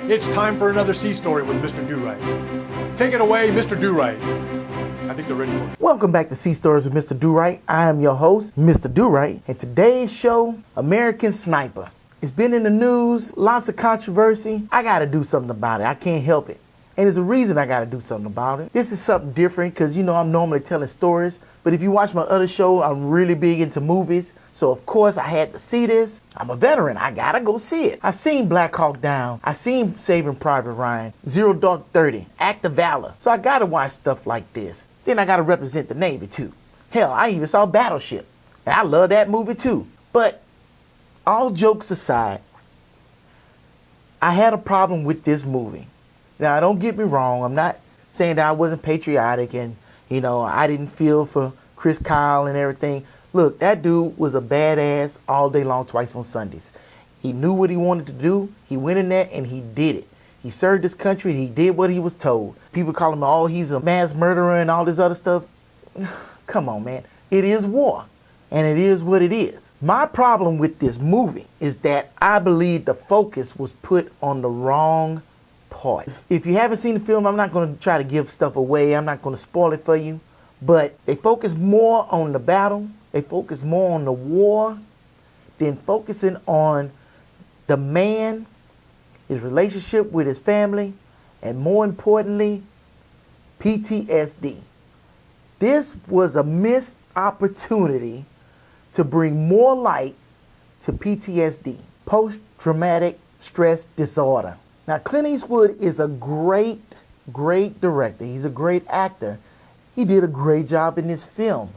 It's time for another Sea Story with Mr. Durite. Take it away, Mr. Durite. I think they're ready for it. Welcome back to Sea Stories with Mr. Durite. I am your host, Mr. Durite, and today's show, American Sniper. It's been in the news, lots of controversy. I gotta do something about it. I can't help it. And there's a reason I gotta do something about it. This is something different because, I'm normally telling stories. But if you watch my other show, I'm really big into movies. So, of course, I had to see this. I'm a veteran. I gotta go see it. I seen Black Hawk Down. I seen Saving Private Ryan, Zero Dark 30, Act of Valor. So I gotta watch stuff like this. Then I gotta represent the Navy, too. Hell, I even saw Battleship. And I love that movie, too. But all jokes aside, I had a problem with this movie. Now, don't get me wrong. I'm not saying that I wasn't patriotic and, I didn't feel for Chris Kyle and everything. Look, that dude was a badass all day long, twice on Sundays. He knew what he wanted to do. He went in there and he did it. He served his country and he did what he was told. People call him, oh, he's a mass murderer and all this other stuff. Come on, man. It is war. And it is what it is. My problem with this movie is that I believe the focus was put on the wrong part. If you haven't seen the film, I'm not going to try to give stuff away. I'm not going to spoil it for you. But they focus more on the battle. They focus more on the war than focusing on the man, his relationship with his family, and more importantly, PTSD. This was a missed opportunity to bring more light to PTSD, post-traumatic stress disorder. Now, Clint Eastwood is a great director. He's a great actor. He did a great job in this film.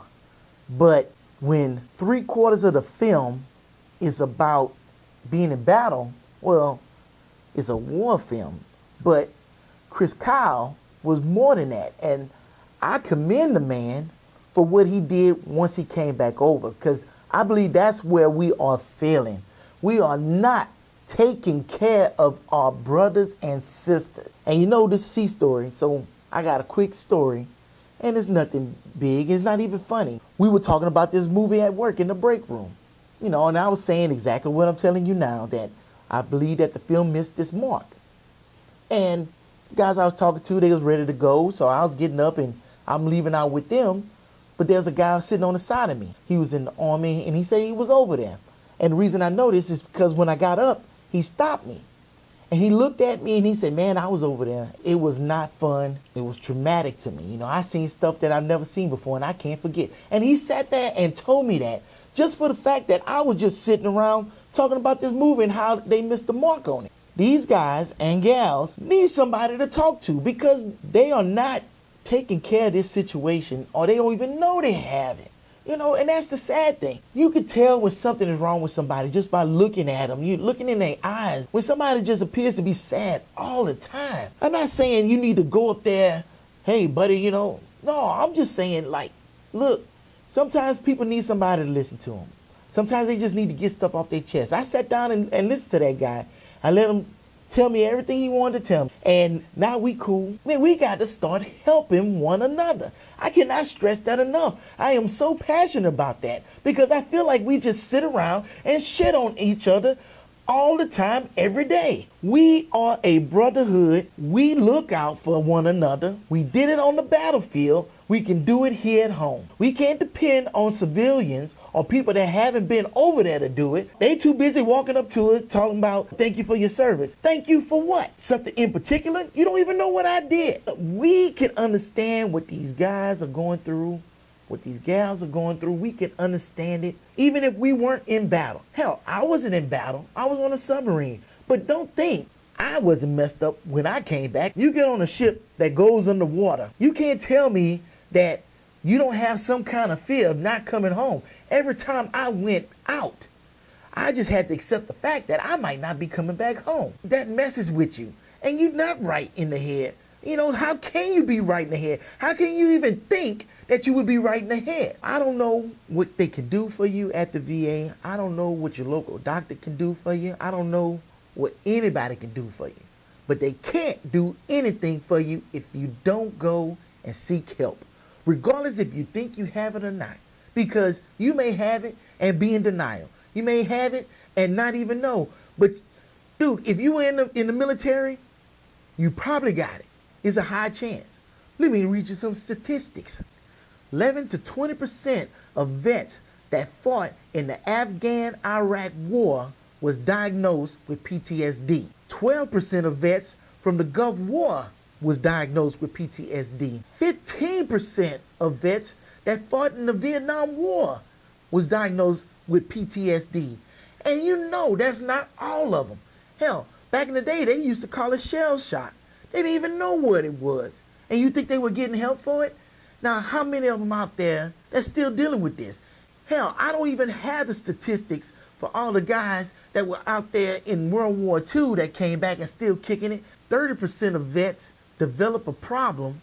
But when 3/4 of the film is about being in battle, well, it's a war film. But Chris Kyle was more than that. And I commend the man for what he did once he came back over. Because I believe that's where we are failing. We are not taking care of our brothers and sisters. And this is a Sea Story, so I got a quick story. And it's nothing big. It's not even funny. We were talking about this movie at work in the break room. And I was saying exactly what I'm telling you now, that I believe that the film missed this mark. And the guys I was talking to, they was ready to go. So I was getting up and I'm leaving out with them. But there's a guy sitting on the side of me. He was in the Army and he said he was over there. And the reason I know this is because when I got up, he stopped me. And he looked at me and he said, man, I was over there. It was not fun. It was traumatic to me. I seen stuff that I've never seen before and I can't forget. And he sat there and told me that just for the fact that I was just sitting around talking about this movie and how they missed the mark on it. These guys and gals need somebody to talk to because they are not taking care of this situation or they don't even know they have it. And that's the sad thing. You could tell when something is wrong with somebody just by looking at them. You're looking in their eyes. When somebody just appears to be sad all the time. I'm not saying you need to go up there, hey, buddy, No, I'm just saying, look, sometimes people need somebody to listen to them. Sometimes they just need to get stuff off their chest. I sat down and listened to that guy. I let him tell me everything he wanted to tell me. And now we cool. Man, we got to start helping one another. I cannot stress that enough. I am so passionate about that because I feel like we just sit around and shit on each other all the time, every day. We are a brotherhood. We look out for one another. We did it on the battlefield. We can do it here at home. We can't depend on civilians or people that haven't been over there to do it. They too busy walking up to us talking about, thank you for your service. Thank you for what? Something in particular? You don't even know what I did. We can understand what these guys are going through, what these gals are going through. We can understand it, even if we weren't in battle. Hell, I wasn't in battle. I was on a submarine. But don't think I wasn't messed up when I came back. You get on a ship that goes underwater. You can't tell me that you don't have some kind of fear of not coming home. Every time I went out, I just had to accept the fact that I might not be coming back home. That messes with you. And you're not right in the head. How can you be right in the head? How can you even think that you would be right in the head? I don't know what they can do for you at the VA. I don't know what your local doctor can do for you. I don't know what anybody can do for you. But they can't do anything for you if you don't go and seek help. Regardless if you think you have it or not. Because you may have it and be in denial. You may have it and not even know. But Dude, if you were in the military, you probably got it. It's a high chance. Let me read you some statistics. 11 to 20% of vets that fought in the Afghan-Iraq war was diagnosed with PTSD. 12% of vets from the Gulf War was diagnosed with PTSD. 15% of vets that fought in the Vietnam War was diagnosed with PTSD. And you know that's not all of them. Hell, back in the day, they used to call it shell shock. They didn't even know what it was. And you think they were getting help for it? Now, how many of them out there that's still dealing with this? Hell, I don't even have the statistics for all the guys that were out there in World War II that came back and still kicking it. 30% of vets develop a problem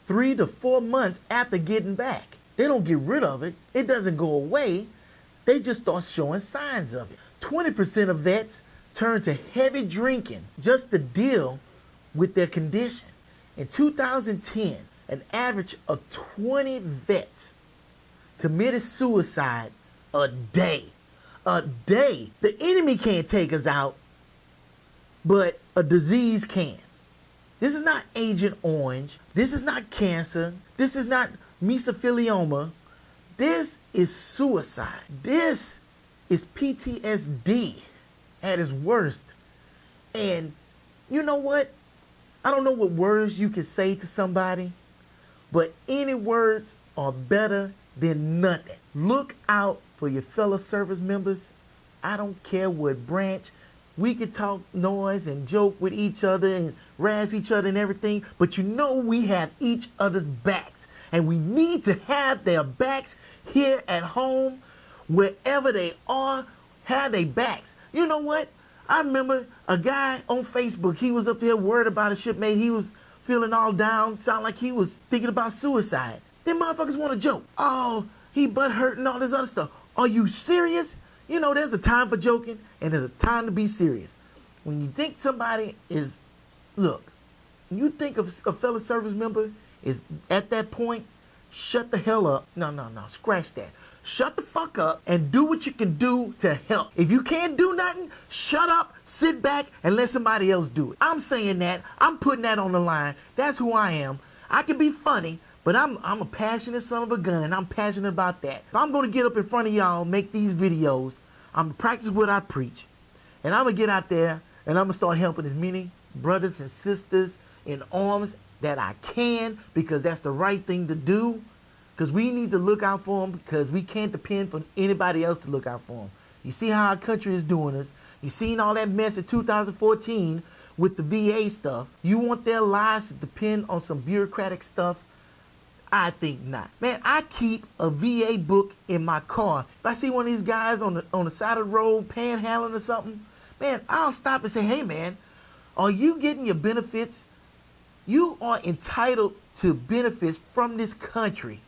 3 to 4 months after getting back. They don't get rid of it. It doesn't go away. They just start showing signs of it. 20% of vets turn to heavy drinking just to deal with their condition. In 2010, an average of 20 vets committed suicide a day. A day. The enemy can't take us out, but a disease can. This is not Agent Orange. This is not cancer. This is not mesothelioma. This is suicide. This is PTSD at its worst. And you know what? I don't know what words you can say to somebody, but any words are better than nothing. Look out for your fellow service members. I don't care what branch. We can talk noise and joke with each other and razz each other and everything, but you know we have each other's backs. And we need to have their backs here at home, wherever they are, have their backs. You know what? I remember a guy on Facebook, he was up there worried about a shipmate. He was feeling all down, sound like he was thinking about suicide. Them motherfuckers want to joke. Oh, he butt hurt and all this other stuff. Are you serious? You know, there's a time for joking and there's a time to be serious. When you think somebody is, look, when you think of a fellow service member is at that point, shut the hell up. No, scratch that. Shut the fuck up and do what you can do to help. If you can't do nothing, shut up, sit back, and let somebody else do it. I'm saying that. I'm putting that on the line. That's who I am. I can be funny, but I'm a passionate son of a gun, and I'm passionate about that. If I'm going to get up in front of y'all, make these videos, I'm going to practice what I preach. And I'm going to get out there, and I'm going to start helping as many brothers and sisters in arms that I can, because that's the right thing to do. Because we need to look out for them, because we can't depend on anybody else to look out for them. You see how our country is doing us. You seen all that mess in 2014 with the VA stuff. You want their lives to depend on some bureaucratic stuff? I think not. Man, I keep a VA book in my car. If I see one of these guys on the side of the road panhandling or something, man, I'll stop and say, hey man, are you getting your benefits? You are entitled to benefits from this country.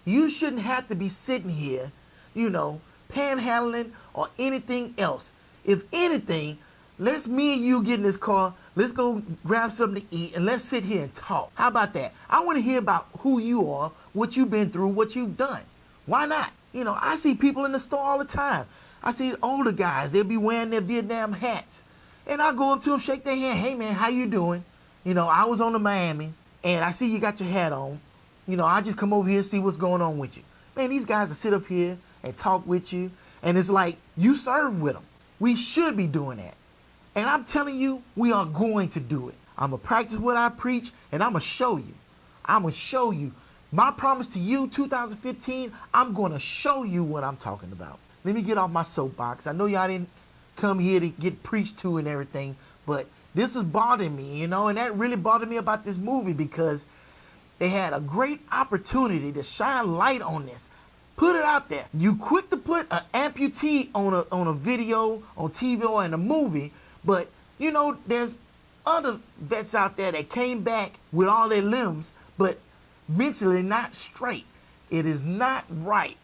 You shouldn't have to be sitting here, you know, panhandling or anything else. If anything, let's me and you get in this car, let's go grab something to eat, and let's sit here and talk. How about that? I want to hear about who you are, what you've been through, what you've done. Why not? You know, I see people in the store all the time. I see older guys, they'll be wearing their Vietnam hats. And I go up to them, shake their hand, hey man, how you doing? You know, I was on to Miami, and I see you got your hat on. You know, I just come over here and see what's going on with you. Man, these guys will sit up here and talk with you, and it's like you serve with them. We should be doing that. And I'm telling you, we are going to do it. I'm going to practice what I preach, and I'm going to show you. I'm going to show you. My promise to you, 2015, I'm going to show you what I'm talking about. Let me get off my soapbox. I know y'all didn't come here to get preached to and everything, but this is bothering me, you know, and that really bothered me about this movie, because they had a great opportunity to shine light on this. Put it out there. You quick to put an amputee on a video, on TV, or in a movie, but you know, there's other vets out there that came back with all their limbs, but mentally not straight. It is not right.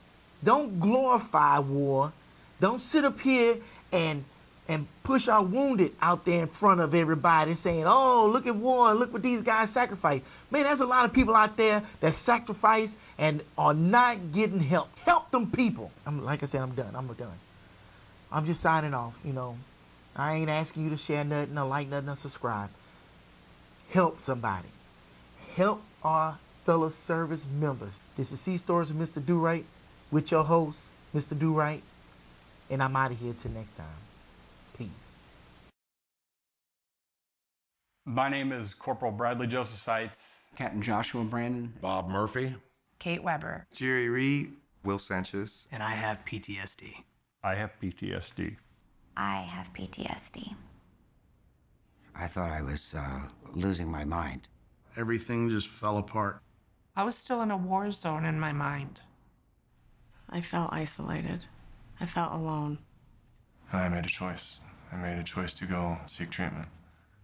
Don't glorify war. Don't sit up here and push our wounded out there in front of everybody saying, oh, look at war, look what these guys sacrifice. Man, there's a lot of people out there that sacrifice and are not getting help. Help them people. Like I said, I'm done. I'm just signing off, you know. I ain't asking you to share nothing or like nothing or subscribe. Help somebody. Help our fellow service members. This is C Stories with Mr. Durite with your host, Mr. Durite. And I'm out of here till next time. Peace. My name is Corporal Bradley Joseph Seitz. Captain Joshua Brandon. Bob Murphy. Kate Weber. Jerry Reed. Will Sanchez. And I have PTSD. I have PTSD. I have PTSD. I thought I was losing my mind. Everything just fell apart. I was still in a war zone in my mind. I felt isolated. I felt alone. And I made a choice. I made a choice to go seek treatment.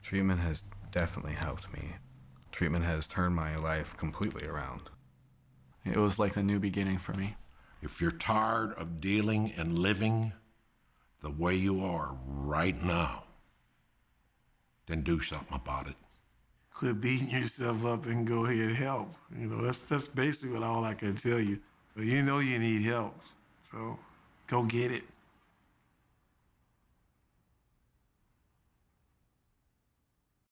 Treatment has definitely helped me. Treatment has turned my life completely around. It was like the new beginning for me. If you're tired of dealing and living the way you are right now, then do something about it. Quit beating yourself up and go ahead and help. You know, that's basically all I can tell you. But you know you need help, so go get it.